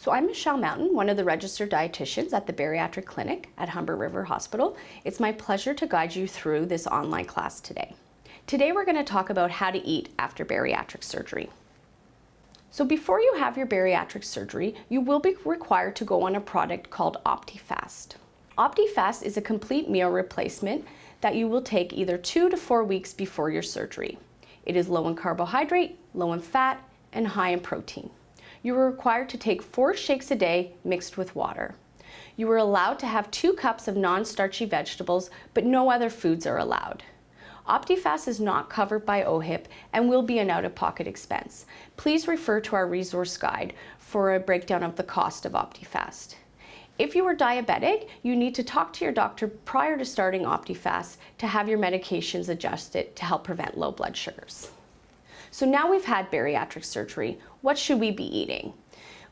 So I'm Michelle Mountain, one of the registered dietitians at the Bariatric Clinic at Humber River Hospital. It's my pleasure to guide you through this online class today. Today we're going to talk about how to eat after bariatric surgery. So before you have your bariatric surgery, you will be required to go on a product called OptiFast. OptiFast is a complete meal replacement that you will take either 2 to 4 weeks before your surgery. It is low in carbohydrate, low in fat, and high in protein. You are required to take 4 shakes a day mixed with water. You are allowed to have 2 cups of non-starchy vegetables, but no other foods are allowed. OptiFast is not covered by OHIP and will be an out-of-pocket expense. Please refer to our resource guide for a breakdown of the cost of OptiFast. If you are diabetic, you need to talk to your doctor prior to starting OptiFast to have your medications adjusted to help prevent low blood sugars. So now we've had bariatric surgery, what should we be eating?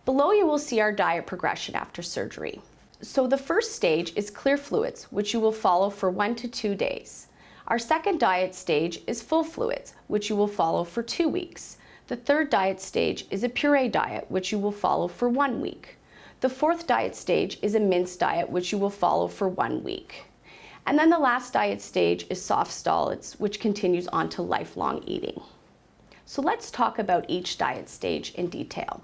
Below you will see our diet progression after surgery. So the first stage is clear fluids, which you will follow for 1 to 2 days. Our second diet stage is full fluids, which you will follow for 2 weeks. The third diet stage is a puree diet, which you will follow for 1 week. The fourth diet stage is a minced diet, which you will follow for 1 week. And then the last diet stage is soft solids, which continues on to lifelong eating. So let's talk about each diet stage in detail.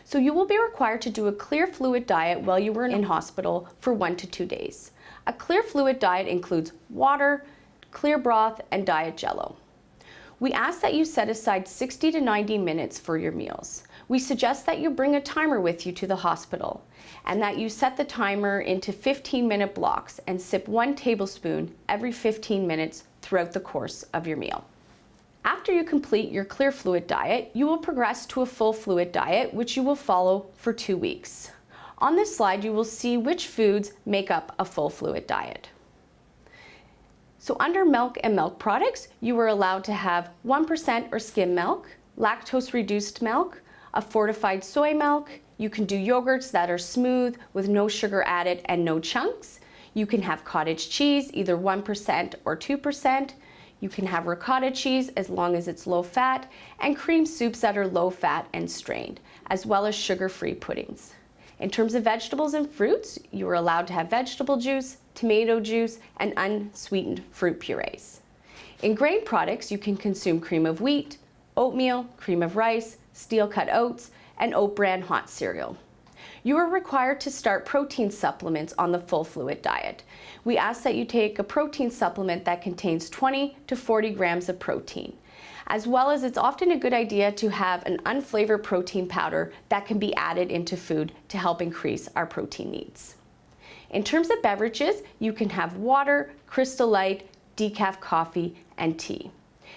So you will be required to do a clear fluid diet while you were in hospital for 1 to 2 days. A clear fluid diet includes water, clear broth, and diet jello. We ask that you set aside 60 to 90 minutes for your meals. We suggest that you bring a timer with you to the hospital and that you set the timer into 15-minute blocks and sip 1 tablespoon every 15 minutes throughout the course of your meal. After you complete your clear fluid diet, you will progress to a full fluid diet, which you will follow for 2 weeks. On this slide, you will see which foods make up a full fluid diet. So under milk and milk products, you are allowed to have 1% or skim milk, lactose-reduced milk, a fortified soy milk. You can do yogurts that are smooth with no sugar added and no chunks. You can have cottage cheese, either 1% or 2%. You can have ricotta cheese as long as it's low fat, and cream soups that are low fat and strained, as well as sugar-free puddings. In terms of vegetables and fruits, you are allowed to have vegetable juice, tomato juice, and unsweetened fruit purees. In grain products, you can consume cream of wheat, oatmeal, cream of rice, steel-cut oats, and oat bran hot cereal. You are required to start protein supplements on the full fluid diet. We ask that you take a protein supplement that contains 20 to 40 grams of protein, as well as it's often a good idea to have an unflavored protein powder that can be added into food to help increase our protein needs. In terms of beverages, you can have water, Crystal Light, decaf coffee, and tea.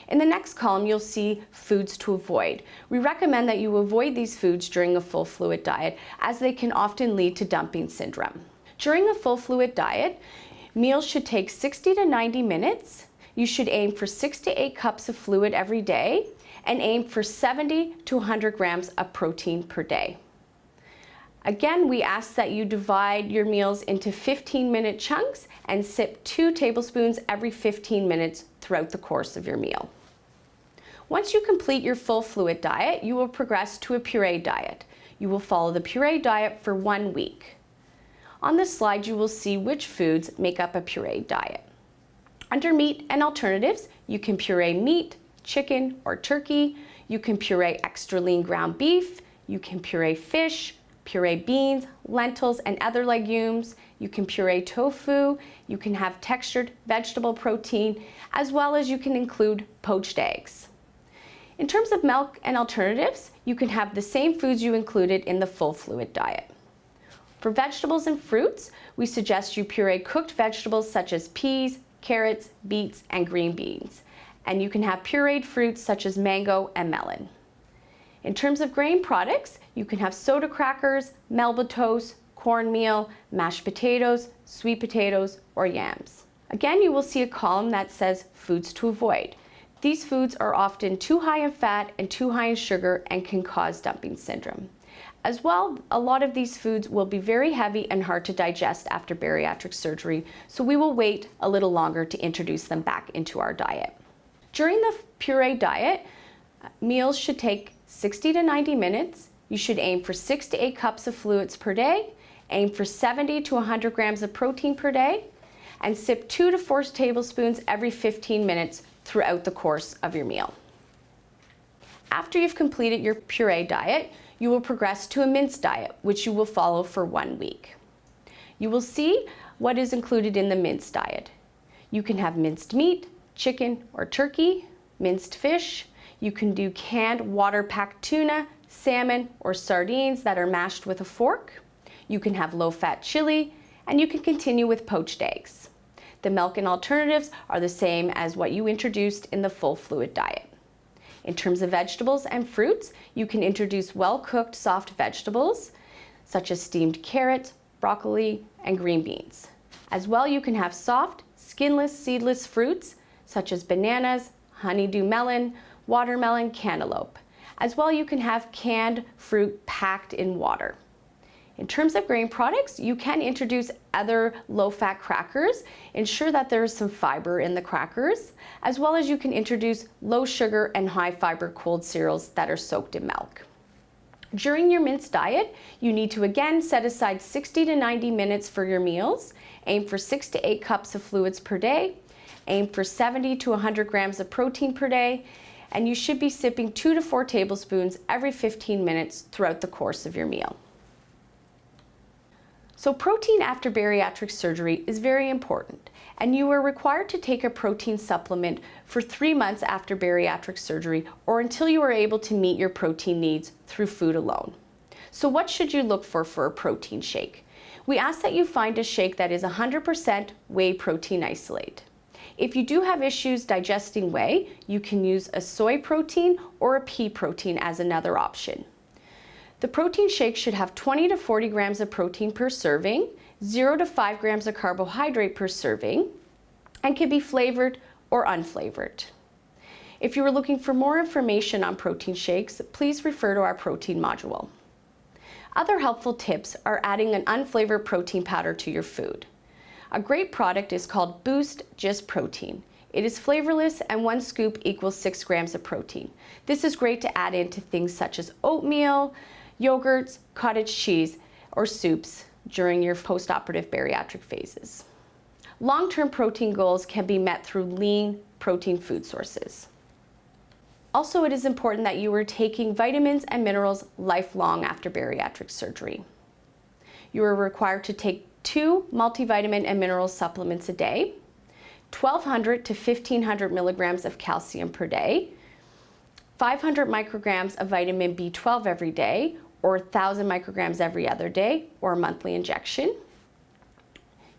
In the next column, you'll see foods to avoid. We recommend that you avoid these foods during a full fluid diet, as they can often lead to dumping syndrome. During a full fluid diet, meals should take 60 to 90 minutes. You should aim for 6 to 8 cups of fluid every day and aim for 70 to 100 grams of protein per day. Again, we ask that you divide your meals into 15-minute chunks and sip 2 tablespoons every 15 minutes throughout the course of your meal. Once you complete your full fluid diet, you will progress to a puree diet. You will follow the puree diet for 1 week. On this slide, you will see which foods make up a puree diet. Under meat and alternatives, you can puree meat, chicken, or turkey. You can puree extra lean ground beef. You can puree fish, puree beans, lentils, and other legumes. You can puree tofu. You can have textured vegetable protein, as well as you can include poached eggs. In terms of milk and alternatives, you can have the same foods you included in the full fluid diet. For vegetables and fruits, we suggest you puree cooked vegetables such as peas, carrots, beets, and green beans. And you can have pureed fruits such as mango and melon. In terms of grain products, you can have soda crackers, Melba toast, cornmeal, mashed potatoes, sweet potatoes, or yams. Again, you will see a column that says foods to avoid. These foods are often too high in fat and too high in sugar and can cause dumping syndrome. As well, a lot of these foods will be very heavy and hard to digest after bariatric surgery, so we will wait a little longer to introduce them back into our diet. During the puree diet, meals should take 60 to 90 minutes. You should aim for 6 to 8 cups of fluids per day, aim for 70 to 100 grams of protein per day, and sip 2 to 4 tablespoons every 15 minutes throughout the course of your meal. After you've completed your puree diet, you will progress to a minced diet, which you will follow for 1 week. You will see what is included in the minced diet. You can have minced meat, chicken or turkey, minced fish. You can do canned water-packed tuna, salmon, or sardines that are mashed with a fork. You can have low-fat chili, and you can continue with poached eggs. The milk and alternatives are the same as what you introduced in the full fluid diet. In terms of vegetables and fruits, you can introduce well-cooked soft vegetables, such as steamed carrots, broccoli, and green beans. As well, you can have soft, skinless, seedless fruits, such as bananas, honeydew melon, watermelon, cantaloupe. As well, you can have canned fruit packed in water. In terms of grain products, you can introduce other low-fat crackers. Ensure that there is some fiber in the crackers, as well as you can introduce low-sugar and high-fiber cold cereals that are soaked in milk. During your minced diet, you need to again set aside 60 to 90 minutes for your meals. Aim for 6 to 8 cups of fluids per day. Aim for 70 to 100 grams of protein per day. And you should be sipping 2 to 4 tablespoons every 15 minutes throughout the course of your meal. So protein after bariatric surgery is very important, and you are required to take a protein supplement for 3 months after bariatric surgery or until you are able to meet your protein needs through food alone. So what should you look for a protein shake? We ask that you find a shake that is 100% whey protein isolate. If you do have issues digesting whey, you can use a soy protein or a pea protein as another option. The protein shake should have 20 to 40 grams of protein per serving, 0 to 5 grams of carbohydrate per serving, and can be flavored or unflavored. If you are looking for more information on protein shakes, please refer to our protein module. Other helpful tips are adding an unflavored protein powder to your food. A great product is called Boost Just Protein. It is flavorless and 1 scoop equals 6 grams of protein. This is great to add into things such as oatmeal, yogurts, cottage cheese, or soups during your post-operative bariatric phases. Long-term protein goals can be met through lean protein food sources. Also, it is important that you are taking vitamins and minerals lifelong after bariatric surgery. You are required to take 2 multivitamin and mineral supplements a day, 1,200 to 1,500 milligrams of calcium per day, 500 micrograms of vitamin B12 every day, or 1,000 micrograms every other day, or a monthly injection.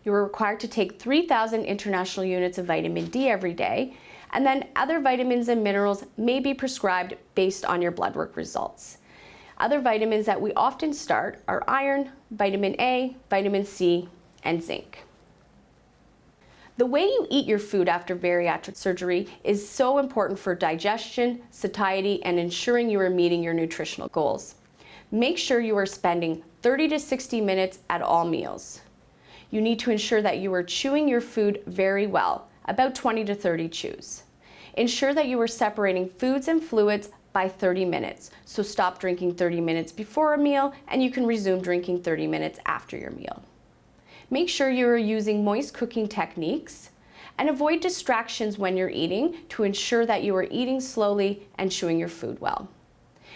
You are required to take 3,000 international units of vitamin D every day, and then other vitamins and minerals may be prescribed based on your blood work results. Other vitamins that we often start are iron, vitamin A, vitamin C, and zinc. The way you eat your food after bariatric surgery is so important for digestion, satiety, and ensuring you are meeting your nutritional goals. Make sure you are spending 30 to 60 minutes at all meals. You need to ensure that you are chewing your food very well, about 20 to 30 chews. Ensure that you are separating foods and fluids by 30 minutes. So stop drinking 30 minutes before a meal and you can resume drinking 30 minutes after your meal. Make sure you are using moist cooking techniques and avoid distractions when you're eating to ensure that you are eating slowly and chewing your food well.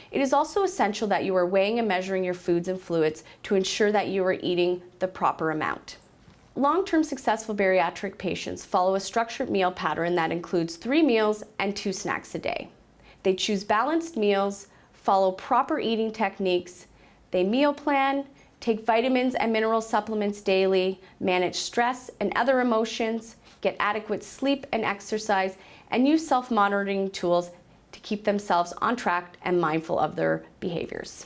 It is also essential that you are weighing and measuring your foods and fluids to ensure that you are eating the proper amount. Long-term successful bariatric patients follow a structured meal pattern that includes 3 meals and 2 snacks a day. They choose balanced meals, follow proper eating techniques, they meal plan, take vitamins and mineral supplements daily, manage stress and other emotions, get adequate sleep and exercise, and use self-monitoring tools to keep themselves on track and mindful of their behaviors.